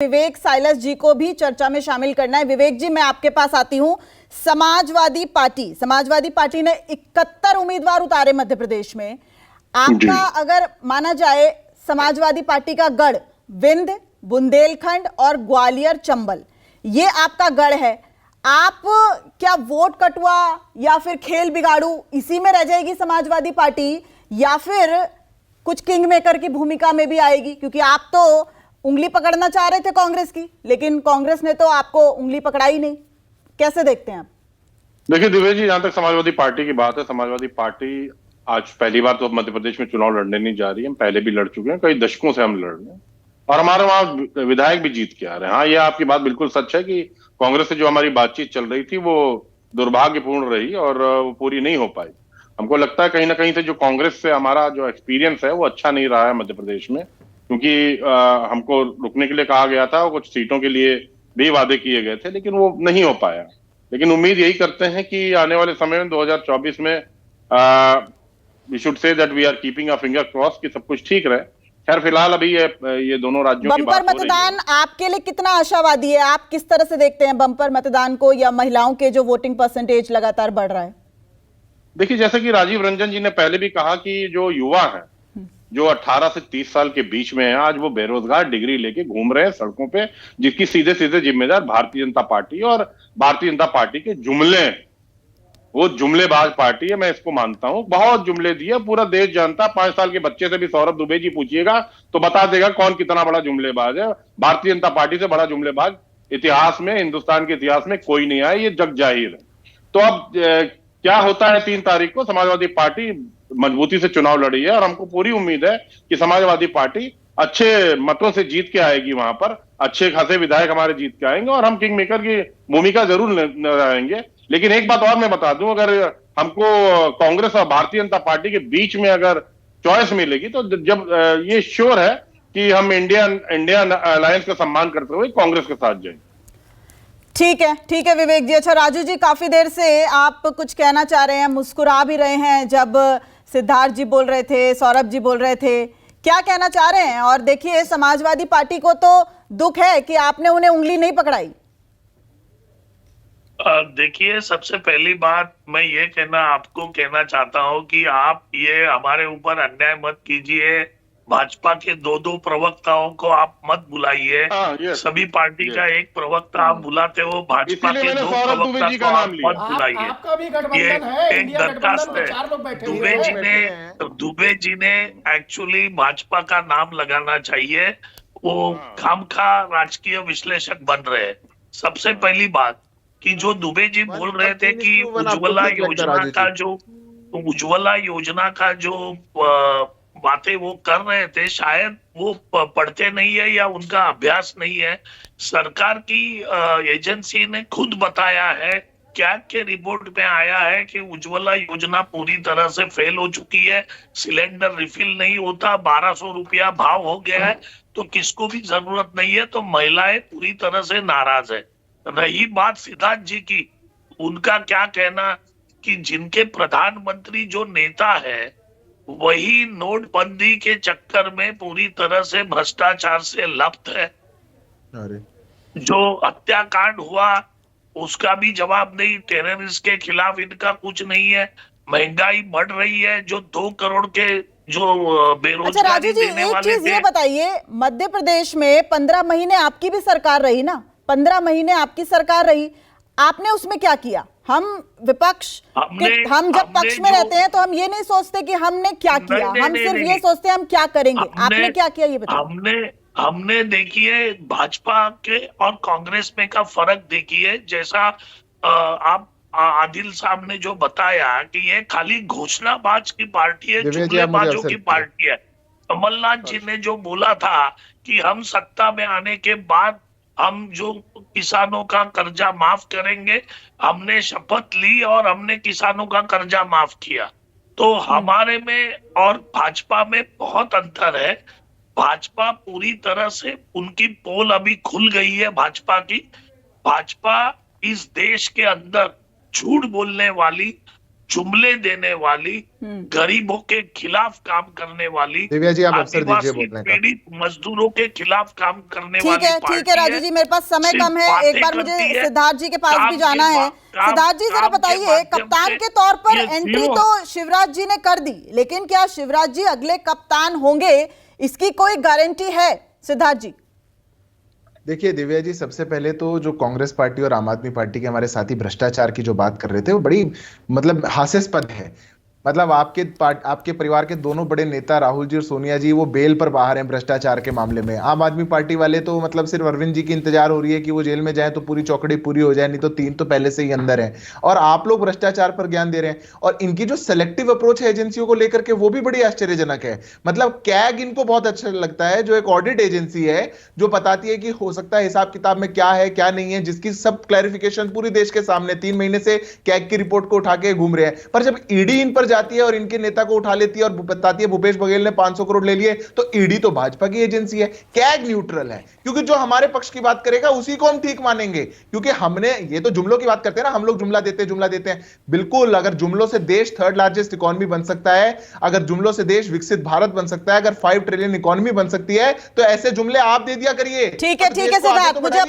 विवेक Silas जी को भी चर्चा में शामिल करना है। विवेक जी, मैं आपके पास आती हूं। समाजवादी पार्टी ने 71 उम्मीदवार उतारे मध्य प्रदेश में। आपका अगर माना जाए समाजवादी पार्टी का गढ़ विंध्य, बुंदेलखंड और ग्वालियर चंबल, ये आपका गढ़ है। आप क्या वोट कटुआ या फिर खेल बिगाड़ू इसी में रह जाएगी समाजवादी पार्टी, या फिर कुछ किंग मेकर की भूमिका में भी आएगी? क्योंकि आप तो उंगली पकड़ना चाह रहे थे कांग्रेस की, लेकिन कांग्रेस ने तो आपको उंगली पकड़ाई नहीं। कैसे देखते हैं आप? देखिए दिव्या जी, जहां तक समाजवादी पार्टी की बात है, समाजवादी पार्टी आज पहली बार तो मध्य प्रदेश में चुनाव लड़ने नहीं जा रही है। हम पहले भी लड़ चुके हैं, कई दशकों से हम लड़ रहे हैं और हमारे वहां विधायक भी जीत के आ रहे हैं। हाँ, ये आपकी बात बिल्कुल सच है कि कांग्रेस से जो हमारी बातचीत चल रही थी वो दुर्भाग्यपूर्ण रही और वो पूरी नहीं हो पाई। हमको लगता है कहीं ना कहीं से जो कांग्रेस से हमारा जो एक्सपीरियंस है वो अच्छा नहीं रहा है मध्य प्रदेश में, क्योंकि हमको रुकने के लिए कहा गया था और कुछ सीटों के लिए भी वादे किए गए थे, लेकिन वो नहीं हो पाया। लेकिन उम्मीद यही करते हैं कि आने वाले समय में 2024 में we should say that we are keeping a finger crossed कि सब कुछ ठीक रहे। खैर फिलहाल अभी ये दोनों राज्यों की बात हो रही है। बम्पर मतदान आपके लिए कितना आशावादी है? आप किस तरह से देखते हैं बम्पर मतदान को, या महिलाओं के जो वोटिंग परसेंटेज लगातार बढ़ रहा है? देखिए, जैसे कि राजीव रंजन जी ने पहले भी कहा कि जो युवा हैं, जो 18 से 30 साल के बीच में है, आज वो बेरोजगार डिग्री लेके घूम रहे हैं सड़कों पे, जिसकी सीधे सीधे जिम्मेदार भारतीय जनता पार्टी और भारतीय जनता पार्टी के जुमले। वो जुमलेबाज पार्टी है, मैं इसको मानता हूं। बहुत जुमले दिए, पूरा देश जानता। 5 साल के बच्चे से भी सौरभ दुबे जी पूछिएगा तो बता देगा कौन कितना बड़ा जुमलेबाज है। भारतीय जनता पार्टी से बड़ा जुमलेबाज इतिहास में, हिंदुस्तान के इतिहास में कोई नहीं आया, ये जग जाहिर है। तो अब क्या होता है, 3 तारीख को समाजवादी पार्टी मजबूती से चुनाव लड़ी है और हमको पूरी उम्मीद है कि समाजवादी पार्टी अच्छे मतों से जीत के आएगी। वहां पर अच्छे खासे विधायक हमारे जीत के आएंगे और हम किंग मेकर की भूमिका जरूर निभाएंगे। लेकिन एक बात और मैं बता दूं, अगर हमको कांग्रेस और भारतीय जनता पार्टी के बीच में अगर चॉइस मिलेगी तो जब ये श्योर है कि हम इंडियन अलायंस का सम्मान करते हुए कांग्रेस के साथ जाएंगे। ठीक है विवेक जी। अच्छा राजू जी, काफी देर से आप कुछ कहना चाह रहे हैं, मुस्कुरा भी रहे हैं। जब सिद्धार्थ जी बोल रहे थे, सौरभ जी बोल रहे थे, क्या कहना चाह रहे हैं? और देखिए, समाजवादी पार्टी को तो दुख है कि आपने उन्हें उंगली नहीं पकड़ाई। देखिए, सबसे पहली बात मैं ये आपको कहना चाहता हूँ कि आप ये हमारे ऊपर अन्याय मत कीजिए। भाजपा के 2 प्रवक्ताओं को आप मत बुलाइए। सभी पार्टी का एक प्रवक्ता आप बुलाते हो, भाजपा के 2 प्रवक्ता को आप मत बुलाइए। ये एक दरखास्त है। दुबे जी ने एक्चुअली भाजपा का नाम लगाना चाहिए। वो खामखा राजकीय विश्लेषक बन रहे हैं। सबसे पहली बात कि जो दुबे जी बोल रहे थे कि उज्ज्वला योजना का जो बातें वो कर रहे थे, शायद वो पढ़ते नहीं है या उनका अभ्यास नहीं है। सरकार की एजेंसी ने खुद बताया है, कैग के रिपोर्ट में आया है कि उज्ज्वला योजना पूरी तरह से फेल हो चुकी है। सिलेंडर रिफिल नहीं होता, 1200 रुपया भाव हो गया है, तो किसको भी जरूरत नहीं है। तो महिलाएं पूरी तरह से नाराज है। रही बात सिद्धार्थ जी की, उनका क्या कहना कि जिनके प्रधानमंत्री जो नेता है वही नोटबंदी के चक्कर में पूरी तरह से भ्रष्टाचार से लप्त है। जो हत्याकांड हुआ उसका भी जवाब नहीं, टेररिस्ट के खिलाफ इनका कुछ नहीं है। महंगाई बढ़ रही है, जो 2 करोड़ के जो बेरोजगारी देने वाले थे। एक चीज ये बताइए, मध्य प्रदेश में 15 महीने आपकी भी सरकार रही ना, 15 महीने आपकी सरकार रही, आपने उसमें क्या किया? हम विपक्ष हम जब पक्ष में रहते हैं तो हम ये नहीं सोचते कि हमने क्या किया, हम सिर्फ ये सोचते हैं हम क्या करेंगे। आपने क्या किया ये बताइए। हमने देखिए भाजपा के और कांग्रेस में का फर्क देखिए। जैसा आप आदिल साहब ने जो बताया कि ये खाली घोषणाबाज की पार्टी है, जुमलेबाजों की पार्टी है। कमलनाथ जी ने जो बोला था कि हम सत्ता में आने के बाद हम जो किसानों का कर्जा माफ करेंगे, हमने शपथ ली और हमने किसानों का कर्जा माफ किया। तो हमारे में और भाजपा में बहुत अंतर है। भाजपा पूरी तरह से, उनकी पोल अभी खुल गई है भाजपा की। भाजपा इस देश के अंदर झूठ बोलने वाली जुमले देने वाली, गरीबों के खिलाफ काम करने वाली, दिव्या जी, आप अवसर दीजिए आदिवासी बोलने का। पीड़ित मजदूरों के खिलाफ काम करने ठीक वाली है पार्टी राजू जी, मेरे पास समय सिर्फ कम है, बातें एक बार करती मुझे है, सिद्धार्थ जी के पास काम भी के जाना है। काम- सिद्धार्थ जी जरा काम के बताइए, माध्यम कप्तान से के तौर पर ये एंट्री जीरो- तो शिवराज जी ने कर दी, लेकिन क्या शिवराज जी अगले कप्तान होंगे, इसकी कोई गारंटी है सिद्धार्थ जी? देखिए दिव्या जी, सबसे पहले तो जो कांग्रेस पार्टी और आम आदमी पार्टी के हमारे साथी भ्रष्टाचार की जो बात कर रहे थे, वो बड़ी मतलब हास्यास्पद है। मतलब आपके परिवार के दोनों बड़े नेता राहुल जी और सोनिया जी वो बेल पर बाहर हैं भ्रष्टाचार के मामले में। आम आदमी पार्टी वाले तो मतलब सिर्फ अरविंद जी की इंतजार हो रही है कि वो जेल में जाए तो पूरी चौकड़ी पूरी हो जाए, नहीं तो 3 तो पहले से ही अंदर हैं। और आप लोग भ्रष्टाचार पर ज्ञान दे रहे हैं। और इनकी जो सेलेक्टिव अप्रोच है एजेंसियों को लेकर के, वो भी बड़ी आश्चर्यजनक है। मतलब कैग इनको बहुत अच्छा लगता है, जो एक ऑडिट एजेंसी है जो बताती है कि हो सकता है हिसाब किताब में क्या है क्या नहीं है, जिसकी सब क्लैरिफिकेशन पूरी देश के सामने 3 महीने से कैग की रिपोर्ट को उठा के घूम रहे हैं। पर जब ईडी इन पर जाती है और इनके नेता को उठा लेती है और बताती है भूपेश बघेल ने 500 करोड़ ले लिए, तो ईडी तो भाजपा की एजेंसी है। कैग न्यूट्रल है, क्योंकि जो हमारे पक्ष की बात करेगा उसी को हम ठीक मानेंगे। क्योंकि हमने, ये तो जुमलों की बात करते हैं ना, हम लोग जुमला देते हैं। बिल्कुल, अगर जुमलों से देश 3rd लार्जेस्ट इकोनॉमी बन सकता है, अगर जुमलों से देश विकसित भारत बन सकता है, अगर 5 ट्रिलियन इकोनॉमी बन सकती है, तो ऐसे जुमले आप दे दिया करिए। ठीक है सिद्धार्थ, मुझे